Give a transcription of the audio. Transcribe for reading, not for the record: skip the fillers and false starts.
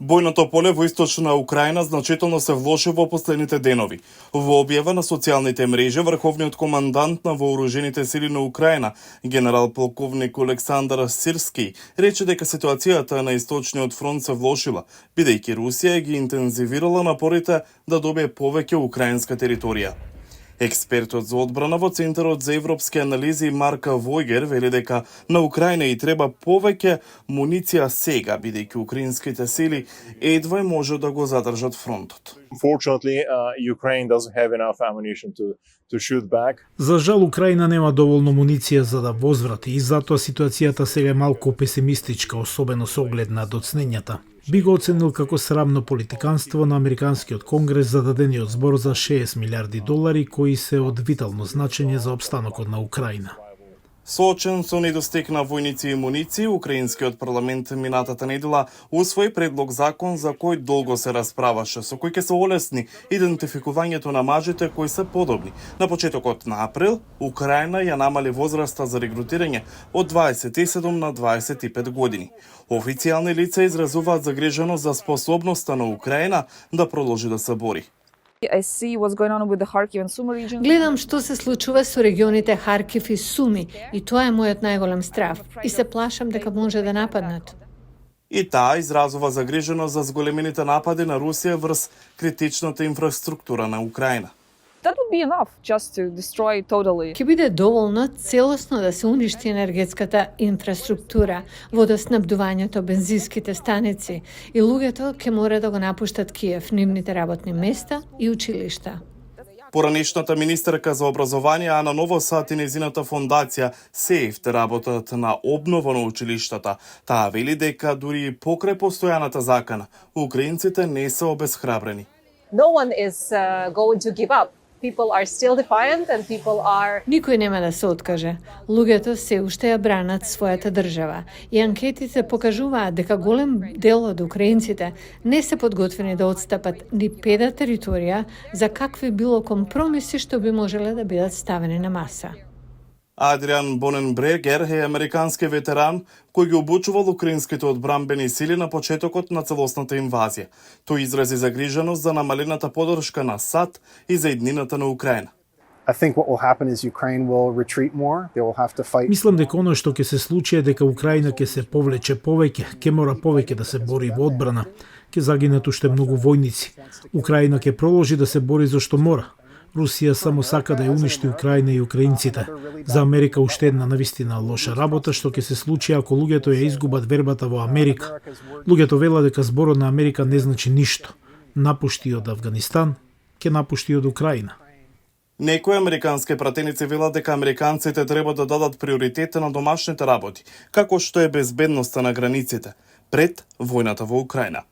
Бојното поле во источна Украина значително се влоши во последните денови. Во објава на социјалните мрежи, врховниот командант на вооружените сили на Украина, генерал полковник Олександар Сирски, рече дека ситуацијата на источниот фронт се влошила, бидејќи Русија ги интензивирала напорите да добие повеќе украинска територија. Експертот за одбрана во Центарот за европски анализи Марка Војгер вели дека на Украина и треба повеќе муниција сега, бидејќи украинските сили едва може да го задржат фронтот. Unfortunately, Ukraine doesn't have enough ammunition to shoot back. За жал, Украина нема доволно муниција за да возврати и затоа ситуацијата сега е малку песимистичка, особено со оглед на доцнењата. Би го оценил како срамно политиканство на Американскиот конгрес за дадениот збор за 6 милиарди долари кои се од витално значење за опстанокот на Украина. Соочен со недостиг на војници и муниции, украинскиот парламент минатата недела усвои предлог закон за кој долго се расправаше, со кој ќе се олесни идентификувањето на мажите кои се подобни. На почетокот на април, Украина ја намали возраста за регрутирање од 27 на 25 години. Официјални лица изразуваат загриженост за способноста на Украина да продолжи да се бори. Гледам што се случува со регионите Харкив и Суми и тоа е мојот најголем страв и се плашам дека може да нападнат. И таа изразува загриженост за зголемените напади на Русија врз критичната инфраструктура на Украина. That would be enough just to destroy totally. Ќе биде доволно целосно да се уништи енергетската инфраструктура, водоснабдувањето, бензинските станици и луѓето ќе мора да го напуштат Киев, нивните работни места и училишта. Поранешната министерка за образование Ана Новосад и незината фондација СЕИФТ работат на обнова на училиштата. Таа вели дека дури покрај постојаната закана, украинците не се обесхрабрени. No one is going to give up. People are still defiant and people are... Никој нема да се откаже. Луѓето се уште ја бранат својата држава и анкетите покажуваат дека голем дел од украинците не се подготвени да отстапат ни педа територија за какви било компромиси што би можеле да бидат ставени на маса. Адриан Боненбрегер е американски ветеран кој ги обучувал украинските одбранбени сили на почетокот на целосната инвазија. Тој изрази загриженост за намалената поддршка на САД и за иднината на Украина. Мислам дека оно што ќе се случи е дека Украина ќе се повлече повеќе, ќе мора повеќе да се бори во одбрана, ќе загинат уште многу војници. Украина ќе продолжи да се бори зашто мора. Русија само сака да ја уништи Украина и украинците. За Америка уште една навистина лоша работа што ќе се случи ако луѓето ја изгубат вербата во Америка. Луѓето велат дека зборот на Америка не значи ништо. Напушти од Авганистан, ќе напушти од Украина. Некои американски пратеници велат дека американците треба да дадат приоритет на домашните работи, како што е безбедноста на границите, пред војната во Украина.